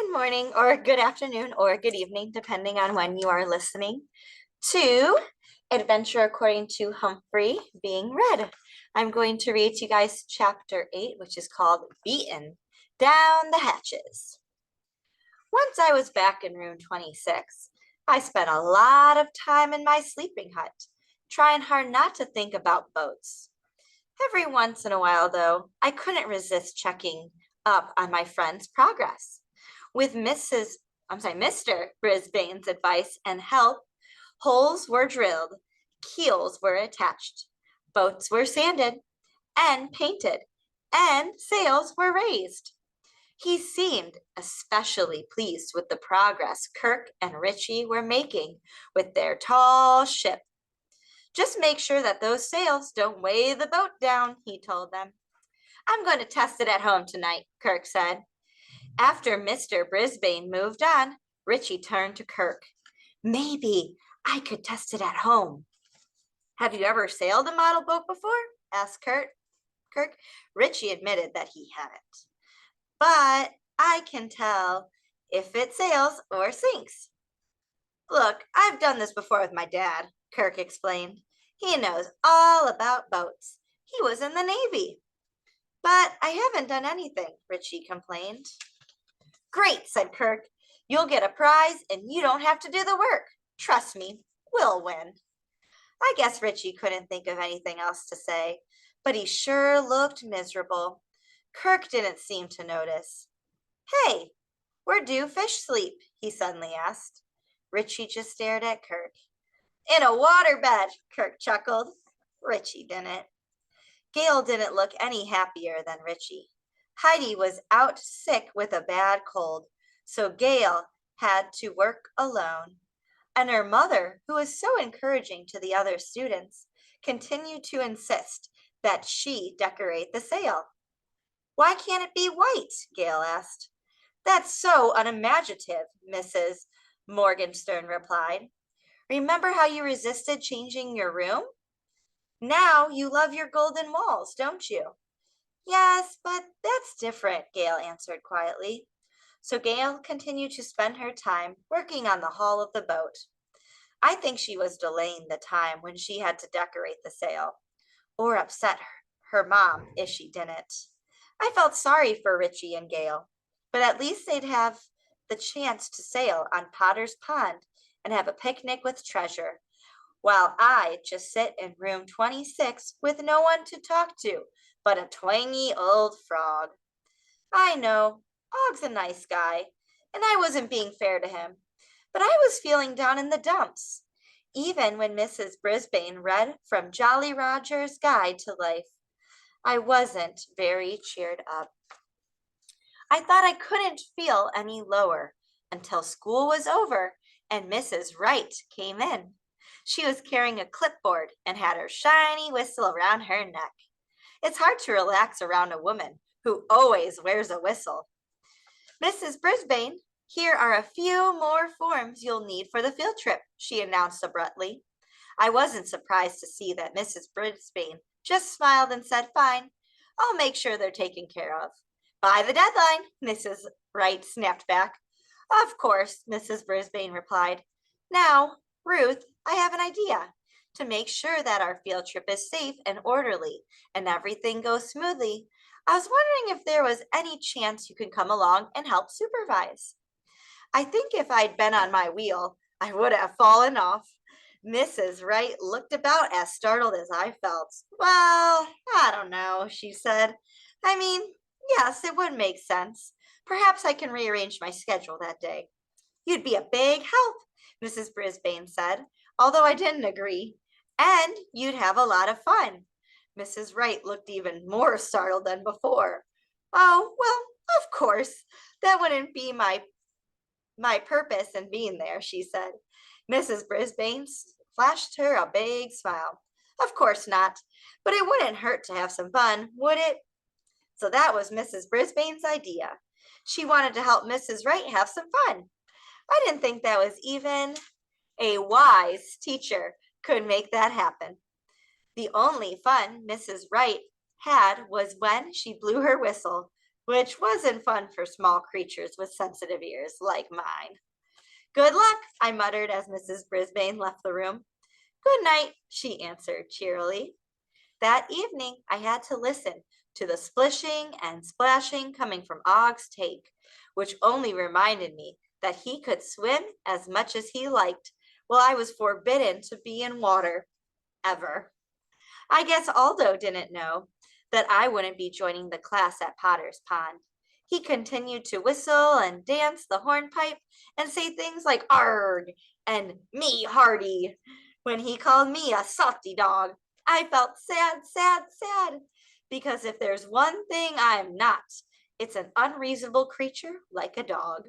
Good morning, or good afternoon, or good evening, depending on when you are listening to Adventure According to Humphrey being read. I'm going to read to you guys chapter 8, which is called Beaten Down the Hatches. Once I was back in room 26, I spent a lot of time in my sleeping hut, trying hard not to think about boats. Every once in a while, though, I couldn't resist checking up on my friend's progress. With Mr. Brisbane's advice and help, holes were drilled, keels were attached, boats were sanded and painted, and sails were raised. He seemed especially pleased with the progress Kirk and Richie were making with their tall ship. Just make sure that those sails don't weigh the boat down, he told them. I'm going to test it at home tonight, Kirk said. After Mr. Brisbane moved on, Richie turned to Kirk. Maybe I could test it at home. Have you ever sailed a model boat before? Asked Kirk. Richie admitted that he hadn't. But I can tell if it sails or sinks. Look, I've done this before with my dad, Kirk explained. He knows all about boats. He was in the Navy. But I haven't done anything, Richie complained. Great, said Kirk. You'll get a prize and you don't have to do the work. Trust me, we'll win. I guess Richie couldn't think of anything else to say, but he sure looked miserable. Kirk didn't seem to notice. Hey, where do fish sleep? He suddenly asked. Richie just stared at Kirk. In a waterbed, Kirk chuckled. Richie didn't. Gail didn't look any happier than Richie. Heidi was out sick with a bad cold, so Gail had to work alone. And her mother, who was so encouraging to the other students, continued to insist that she decorate the sail. Why can't it be white? Gail asked. That's so unimaginative, Mrs. Morgenstern replied. Remember how you resisted changing your room? Now you love your golden walls, don't you? Yes, but that's different, Gail answered quietly. So Gail continued to spend her time working on the hull of the boat. I think she was delaying the time when she had to decorate the sail, or upset her mom if she didn't. I felt sorry for Richie and Gail, but at least they'd have the chance to sail on Potter's Pond and have a picnic with Treasure, while I just sit in room 26 with no one to talk to but a twangy old frog. I know, Og's a nice guy, and I wasn't being fair to him, but I was feeling down in the dumps, even when Mrs. Brisbane read from Jolly Roger's Guide to Life. I wasn't very cheered up. I thought I couldn't feel any lower until school was over and Mrs. Wright came in. She was carrying a clipboard and had her shiny whistle around her neck. It's hard to relax around a woman who always wears a whistle. Mrs. Brisbane, here are a few more forms you'll need for the field trip, she announced abruptly. I wasn't surprised to see that Mrs. Brisbane just smiled and said, fine, I'll make sure they're taken care of. By the deadline, Mrs. Wright snapped back. Of course, Mrs. Brisbane replied. Now, Ruth, I have an idea. To make sure that our field trip is safe and orderly and everything goes smoothly, I was wondering if there was any chance you could come along and help supervise. I think if I'd been on my wheel, I would have fallen off. Mrs. Wright looked about as startled as I felt. Well, I don't know, she said. I mean, yes, it would make sense. Perhaps I can rearrange my schedule that day. You'd be a big help, Mrs. Brisbane said, although I didn't agree. And you'd have a lot of fun. Mrs. Wright looked even more startled than before. Oh, well, of course, that wouldn't be my purpose in being there, she said. Mrs. Brisbane flashed her a big smile. Of course not, but it wouldn't hurt to have some fun, would it? So that was Mrs. Brisbane's idea. She wanted to help Mrs. Wright have some fun. I didn't think that was even a wise teacher could make that happen. The only fun Mrs. Wright had was when she blew her whistle. which wasn't fun for small creatures with sensitive ears like mine. Good luck, I muttered as Mrs. Brisbane left the room. Good night, she answered cheerily. That evening, I had to listen to the splishing and splashing coming from Og's tank, which only reminded me that he could swim as much as he liked, while I was forbidden to be in water, ever. I guess Aldo didn't know that I wouldn't be joining the class at Potter's Pond. He continued to whistle and dance the hornpipe and say things like "arg" and "me hearty." When he called me a softy dog, I felt sad, sad, sad, because if there's one thing I'm not, it's an unreasonable creature like a dog.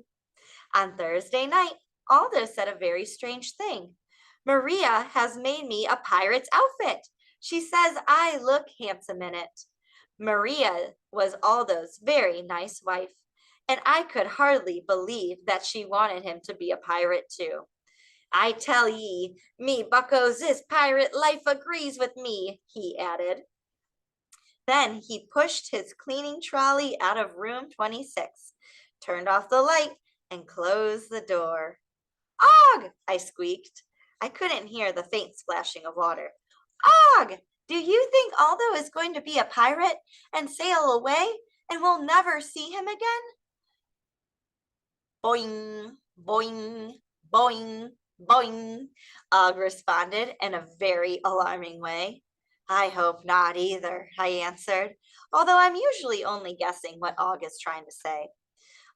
On Thursday night, Aldo said a very strange thing. Maria has made me a pirate's outfit. She says I look handsome in it. Maria was Aldo's very nice wife, and I could hardly believe that she wanted him to be a pirate too. I tell ye, me buckos, this pirate life agrees with me, he added. Then he pushed his cleaning trolley out of room 26, turned off the light, and closed the door. Og! I squeaked. I couldn't hear the faint splashing of water. Og! Do you think Aldo is going to be a pirate and sail away and we'll never see him again? Boing, boing, boing, boing, Og responded in a very alarming way. I hope not either, I answered, although I'm usually only guessing what Og is trying to say.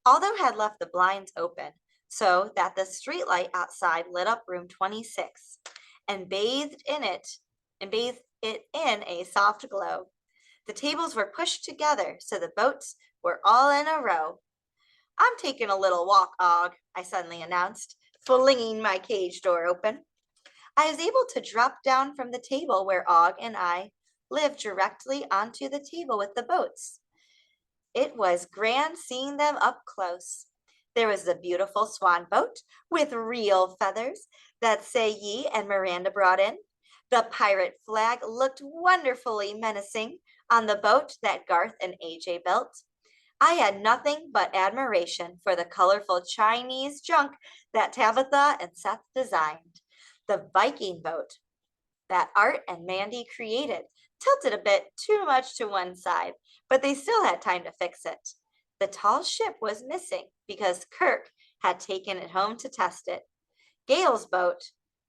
Aldo had left the blinds open so that the streetlight outside lit up room 26 and bathed it in a soft glow. The tables were pushed together so the boats were all in a row. I'm taking a little walk, Og, I suddenly announced, flinging my cage door open. I was able to drop down from the table where Og and I lived directly onto the table with the boats. It was grand seeing them up close. There was the beautiful swan boat with real feathers that Sayi and Miranda brought in. The pirate flag looked wonderfully menacing on the boat that Garth and AJ built. I had nothing but admiration for the colorful Chinese junk that Tabitha and Seth designed. The Viking boat that Art and Mandy created tilted a bit too much to one side, but they still had time to fix it. The tall ship was missing because Kirk had taken it home to test it. Gail's boat,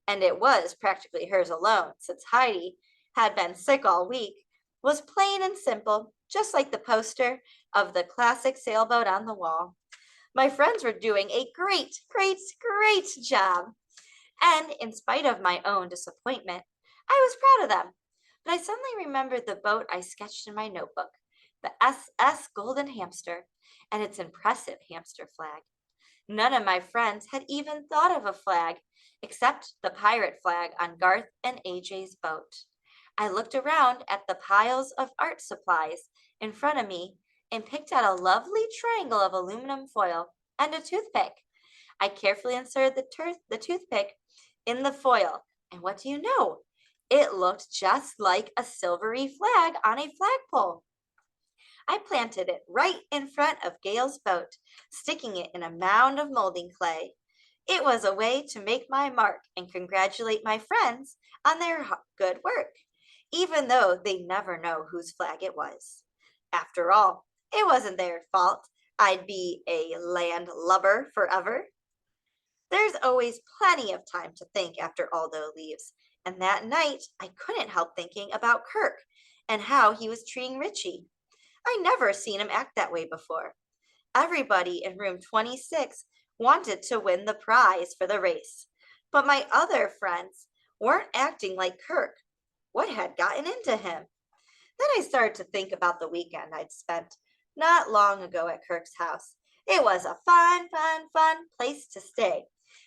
and it was practically hers alone since Heidi had been sick all week, was plain and simple, just like the poster of the classic sailboat on the wall. My friends were doing a great, great, great job. And in spite of my own disappointment, I was proud of them. But I suddenly remembered the boat I sketched in my notebook, the SES Golden Hamster, and its impressive hamster flag. None of my friends had even thought of a flag, except the pirate flag on Garth and AJ's boat. I looked around at the piles of art supplies in front of me and picked out a lovely triangle of aluminum foil and a toothpick. I carefully inserted the toothpick in the foil, and what do you know? It looked just like a silvery flag on a flagpole. I planted it right in front of Gail's boat, sticking it in a mound of molding clay. It was a way to make my mark and congratulate my friends on their good work, even though they never know whose flag it was. After all, it wasn't their fault I'd be a landlubber forever. There's always plenty of time to think after Aldo leaves, and that night I couldn't help thinking about Kirk and how he was treating Richie. I never seen him act that way before. Everybody in room 26 wanted to win the prize for the race, but my other friends weren't acting like Kirk. What had gotten into him? Then I started to think about the weekend I'd spent not long ago at Kirk's house. It was a fun, fun, fun place to stay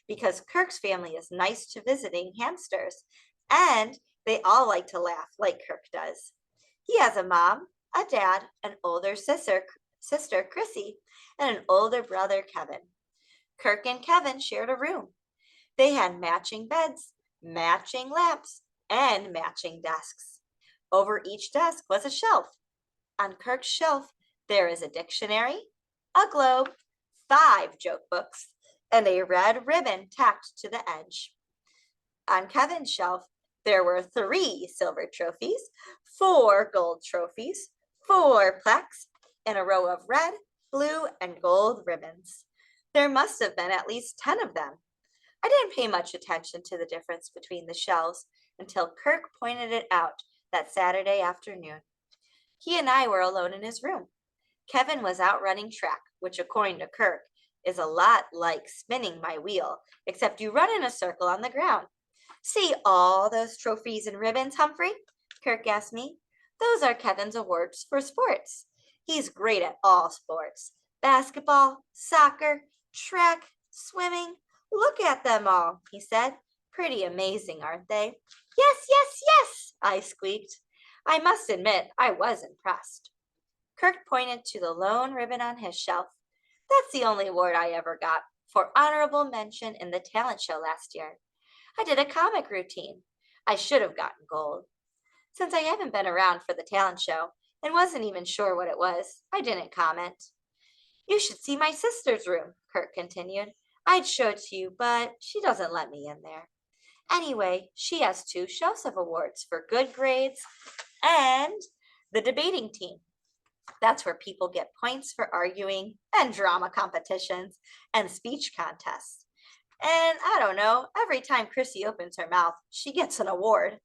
because Kirk's family is nice to visiting hamsters, and they all like to laugh like Kirk does. He has a mom, a dad, an older sister, Chrissy, and an older brother, Kevin. Kirk and Kevin shared a room. They had matching beds, matching lamps, and matching desks. Over each desk was a shelf. On Kirk's shelf, There is a dictionary, a globe, 5 joke books, and a red ribbon tacked to the edge. On Kevin's shelf, there were 3 silver trophies, 4 gold trophies, 4 plaques, and a row of red, blue, and gold ribbons. There must have been at least 10 of them. I didn't pay much attention to the difference between the shelves until Kirk pointed it out that Saturday afternoon. He and I were alone in his room. Kevin was out running track, which according to Kirk is a lot like spinning my wheel, except you run in a circle on the ground. See all those trophies and ribbons, Humphrey? Kirk asked me. Those are Kevin's awards for sports. He's great at all sports. Basketball, soccer, track, swimming. Look at them all, he said. Pretty amazing, aren't they? Yes, yes, yes, I squeaked. I must admit, I was impressed. Kirk pointed to the lone ribbon on his shelf. That's the only award I ever got for honorable mention in the talent show last year. I did a comic routine. I should have gotten gold. Since I haven't been around for the talent show and wasn't even sure what it was, I didn't comment. You should see my sister's room, Kirk continued. I'd show it to you, but she doesn't let me in there. Anyway, she has 2 shelves of awards for good grades and the debating team. That's where people get points for arguing and drama competitions and speech contests. And I don't know, every time Chrissy opens her mouth, she gets an award.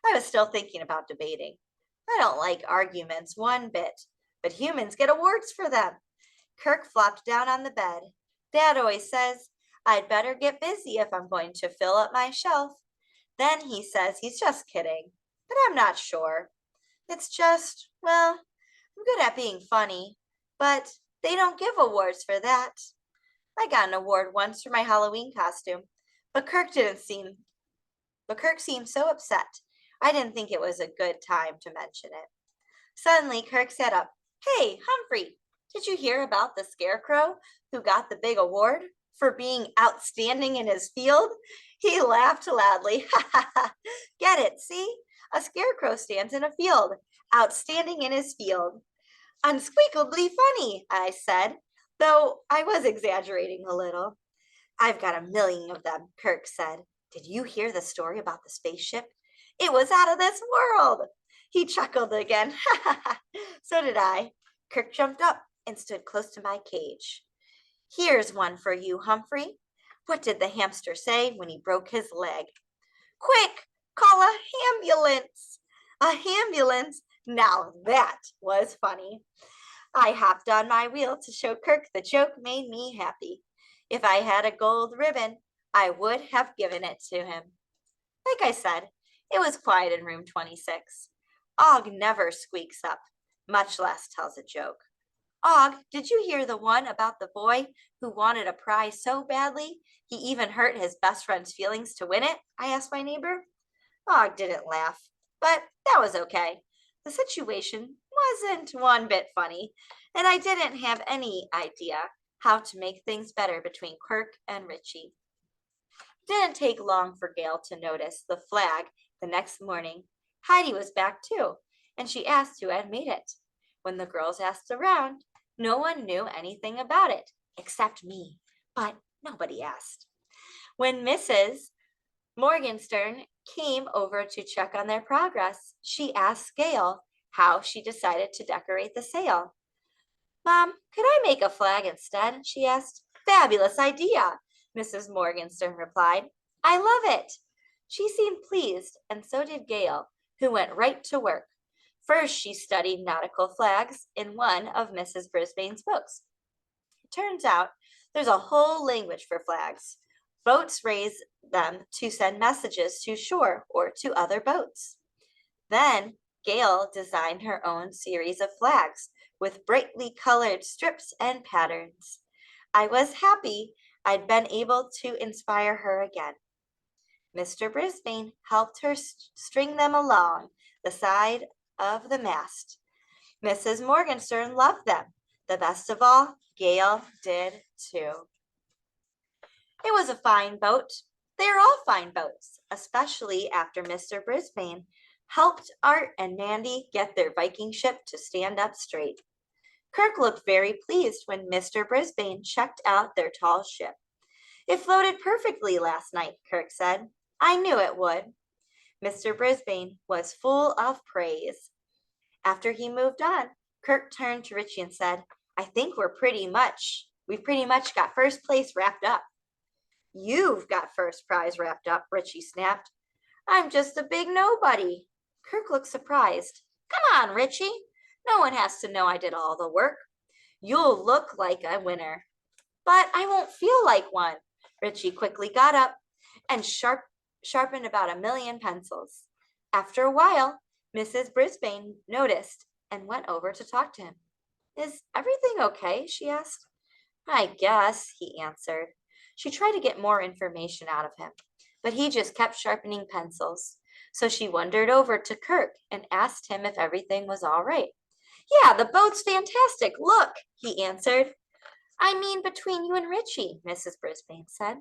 I was still thinking about debating. I don't like arguments one bit, but humans get awards for them. Kirk flopped down on the bed. Dad always says, I'd better get busy if I'm going to fill up my shelf. Then he says he's just kidding, but I'm not sure. It's just, well, I'm good at being funny, but they don't give awards for that. I got an award once for my Halloween costume, but Kirk seemed so upset. I didn't think it was a good time to mention it. Suddenly, Kirk sat up. Hey, Humphrey, did you hear about the scarecrow who got the big award for being outstanding in his field? He laughed loudly. Ha ha ha. Get it, see? A scarecrow stands in a field, outstanding in his field. Unsqueakably funny, I said, though I was exaggerating a little. I've got a million of them, Kirk said. Did you hear the story about the spaceship? It was out of this world. He chuckled again. Ha ha ha. So did I. Kirk jumped up and stood close to my cage. Here's one for you, Humphrey. What did the hamster say when he broke his leg? Quick, call a ambulance. A ambulance? Now that was funny. I hopped on my wheel to show Kirk the joke made me happy. If I had a gold ribbon, I would have given it to him. Like I said, it was quiet in room 26. Og never squeaks up, much less tells a joke. Og, did you hear the one about the boy who wanted a prize so badly he even hurt his best friend's feelings to win it? I asked my neighbor. Og didn't laugh, but that was okay. The situation wasn't one bit funny, and I didn't have any idea how to make things better between Kirk and Richie. It didn't take long for Gail to notice the flag the next morning. Heidi was back too, and she asked who had made it. When the girls asked around, no one knew anything about it except me, but nobody asked. When Mrs. Morgenstern came over to check on their progress, she asked Gail how she decided to decorate the sail. Mom, could I make a flag instead? She asked. Fabulous idea, Mrs. Morgenstern replied. I love it. She seemed pleased, and so did Gail, who went right to work. First, she studied nautical flags in one of Mrs. Brisbane's books. It turns out there's a whole language for flags. Boats raise them to send messages to shore or to other boats. Then Gail designed her own series of flags with brightly colored strips and patterns. I was happy I'd been able to inspire her again. Mr. Brisbane helped her string them along the side of the mast. Mrs. Morgenstern loved them. The best of all, Gail did too. It was a fine boat. They are all fine boats, especially after Mr. Brisbane helped Art and Mandy get their Viking ship to stand up straight. Kirk looked very pleased when Mr. Brisbane checked out their tall ship. It floated perfectly last night, Kirk said. I knew it would. Mr. Brisbane was full of praise. After he moved on, Kirk turned to Richie and said, I think we've pretty much got first place wrapped up. You've got first prize wrapped up, Richie snapped. I'm just a big nobody. Kirk looked surprised. Come on, Richie. No one has to know I did all the work. You'll look like a winner. But I won't feel like one. Richie quickly got up and sharpened about 1,000,000 pencils. After a while, Mrs. Brisbane noticed and went over to talk to him. Is everything okay? She asked. I guess, he answered. She tried to get more information out of him, but he just kept sharpening pencils. So she wandered over to Kirk and asked him if everything was all right. Yeah, the boat's fantastic. Look, he answered. I mean, between you and Richie, Mrs. Brisbane said.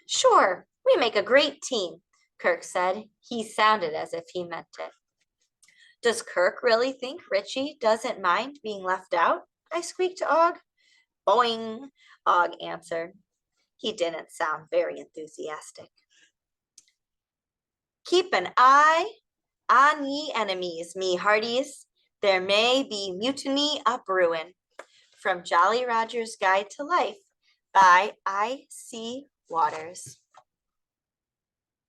Sure, we make a great team, Kirk said. He sounded as if he meant it. Does Kirk really think Richie doesn't mind being left out? I squeaked to Og. Boing, Og answered. He didn't sound very enthusiastic. Keep an eye on ye enemies, me hearties. There may be mutiny a-brewin'. From Jolly Roger's Guide to Life by I.C. Waters.